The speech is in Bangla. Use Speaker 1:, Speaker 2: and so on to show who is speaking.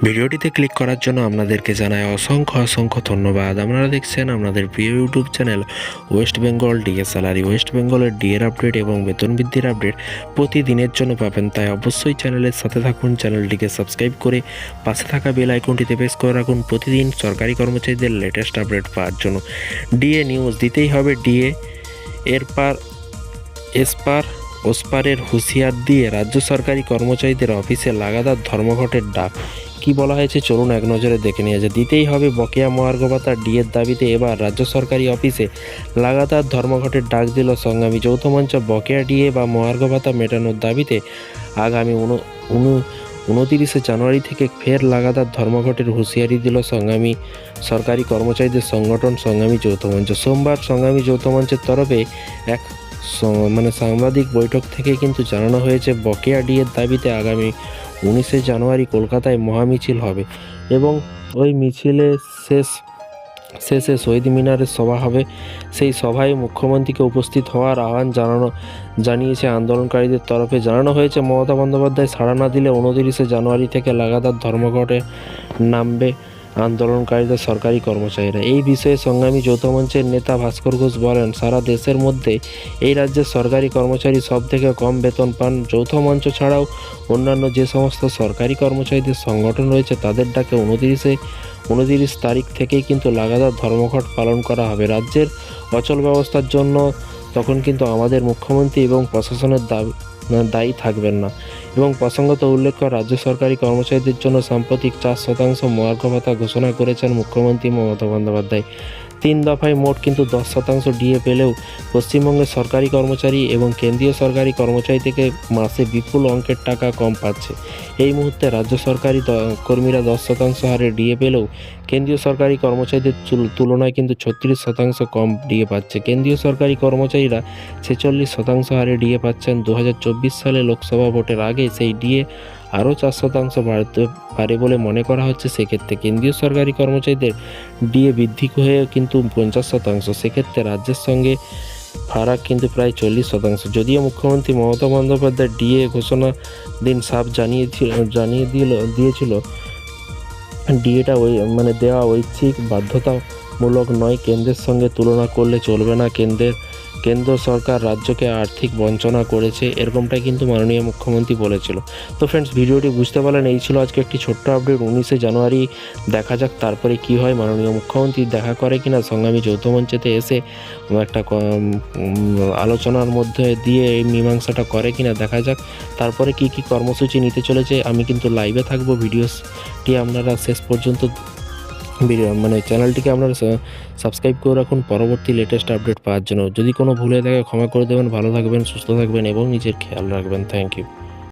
Speaker 1: ভিডিওটিতে ক্লিক করার জন্য আপনাদেরকে জানাই অসংখ্য ধন্যবাদ। আপনারা দেখছেন আপনাদের প্রিয় YouTube channel West Bengal DA salary. West বেঙ্গলের ডিএর আপডেট এবং বেতন বৃদ্ধির আপডেট প্রতিদিনের জন্য পাবেন, তাই অবশ্যই চ্যানেলের সাথে থাকুন। চ্যানেলটিকে সাবস্ক্রাইব করে পাশে থাকা বেল আইকনটিতে প্রেস করে রাখুন প্রতিদিন সরকারি কর্মচারীদের লেটেস্ট আপডেট পাওয়ার জন্য। ডিএ নিউজ দিতেই হবে। ডিএ এরপার এসপার ওসপারের হুঁশিয়ার দিয়ে রাজ্য সরকারি কর্মচারীদের অফিসে লাগাতার ধর্মঘটের ডাক। কি বলা হয়েছে চলুন এক নজরে দেখে নিয়ে যায়। দিতেই হবে বকেয়া মহার্ঘ ভাতা ডিএর দাবিতে এবার রাজ্য সরকারি অফিসে লাগাতার ধর্মঘটের ডাক দিল সংগ্রামী যৌথ মঞ্চ। বকেয়া ডিএ বা মহার্ঘ ভাতা মেটানোর দাবিতে আগামী 29 জানুয়ারি থেকে ফের লাগাতার ধর্মঘটের হুঁশিয়ারি দিল সংগ্রামী সরকারি কর্মচারীদের সংগঠন সংগ্রামী যৌথ মঞ্চ। সোমবার সংগ্রামী যৌথ মঞ্চের তরফে এক সাংবাদিক বৈঠক থেকে কিন্তু জানানো হয়েছে বকেয়া ডিএর দাবিতে আগামী 19 জানুয়ারি কলকাতায় মহামিছিল হবে এবং ওই মিছিলে শেষে শহীদ মিনারের সভা হবে। সেই সভায় মুখ্যমন্ত্রীকে উপস্থিত হওয়ার আহ্বান জানিয়েছে আন্দোলনকারীদের তরফে। জানানো হয়েছে মমতা বন্দ্যোপাধ্যায় সাড়া না দিলে 29 জানুয়ারি থেকে লাগাতার ধর্মঘটে নামবে আন্দোলনকারীদের সরকারি কর্মচারীরা। এই বিষয়ে সংগ্রামী যৌথ মঞ্চের নেতা ভাস্কর ঘোষ বলেন, সারা দেশের মধ্যে এই রাজ্যের সরকারি কর্মচারী সব থেকে কম বেতন পান। যৌথ মঞ্চ ছাড়াও অন্যান্য যে সমস্ত সরকারি কর্মচারীদের সংগঠন রয়েছে তাদের ডাকে 29 তারিখ থেকেই কিন্তু লাগাতার ধর্মঘট পালন করা হবে। রাজ্যের অচল ব্যবস্থার জন্য তখন কিন্তু আমাদের মুখ্যমন্ত্রী এবং প্রশাসনের দায়ী থাকবেন না। এবং প্রসঙ্গত উল্লেখ্য, রাজ্য সরকারি কর্মচারীদের জন্য সাম্প্রতিক 4% মহার্ঘ ভাতা ঘোষণা করেছেন মুখ্যমন্ত্রী মমতা বন্দ্যোপাধ্যায়। 3 দফায় মোট কিন্তু 10% ডিএ পেলেও পশ্চিমবঙ্গের সরকারি কর্মচারী এবং কেন্দ্রীয় সরকারি কর্মচারী থেকে মাসে বিপুল অঙ্কের টাকা কম পাচ্ছে। এই মুহূর্তে রাজ্য সরকারি কর্মীরা 10% হারে ডিএ পেলেও কেন্দ্রীয় সরকারি কর্মচারীদের তুলনায় কিন্তু 36% কম ডিএ পাচ্ছে। কেন্দ্রীয় সরকারি কর্মচারীরা 46% হারে ডিএ পাচ্ছেন। 2024 সালে লোকসভা ভোটের আগে সেই ডিএ আরও 4% বাড়তে পারে বলে মনে করা হচ্ছে। সেক্ষেত্রে কেন্দ্রীয় সরকারি কর্মচারীদের ডিএ বৃদ্ধি হয়ে কিন্তু 50%। সেক্ষেত্রে রাজ্যের সঙ্গে ফারাক কিন্তু প্রায় 40%। যদিও মুখ্যমন্ত্রী মমতা বন্দ্যোপাধ্যায় ডিএ ঘোষণা দিন সাফ দিয়েছিল ডিএটা দেওয়া ঐচ্ছিক, বাধ্যতামূলক নয়। কেন্দ্রের সঙ্গে তুলনা করলে চলবে না। কেন্দ্র সরকার রাজ্যকে আর্থিক বঞ্চনা করেছে, এরকমটাই কিন্তু মাননীয় মুখ্যমন্ত্রী বলেছিল। তো ফ্রেন্ডস, ভিডিওটি বুঝতে পারলেন, এই ছিল আজকে একটি ছোট্ট আপডেট। 19 জানুয়ারি দেখা যাক তারপরে কি হয়। মাননীয় মুখ্যমন্ত্রী দেখা করে কিনা সংগ্রামী যৌথ মঞ্চেতে এসে একটা আলোচনার মধ্যে দিয়ে এই মীমাংসাটা করে কিনা দেখা যাক। তারপরে কি কর্মসূচি নিতে চলেছে আমি কিন্তু লাইভে থাকবো। ভিডিওটি আপনারা শেষ পর্যন্ত চ্যানেলটিকে আপনারা সাবস্ক্রাইব করে রাখুন পরবর্তী লেটেস্ট আপডেট পাওয়ার জন্য। যদি কোনো ভুলে থাকে ক্ষমা করে দেবেন। ভালো থাকবেন, সুস্থ থাকবেন এবং নিজের খেয়াল রাখবেন। Thank you.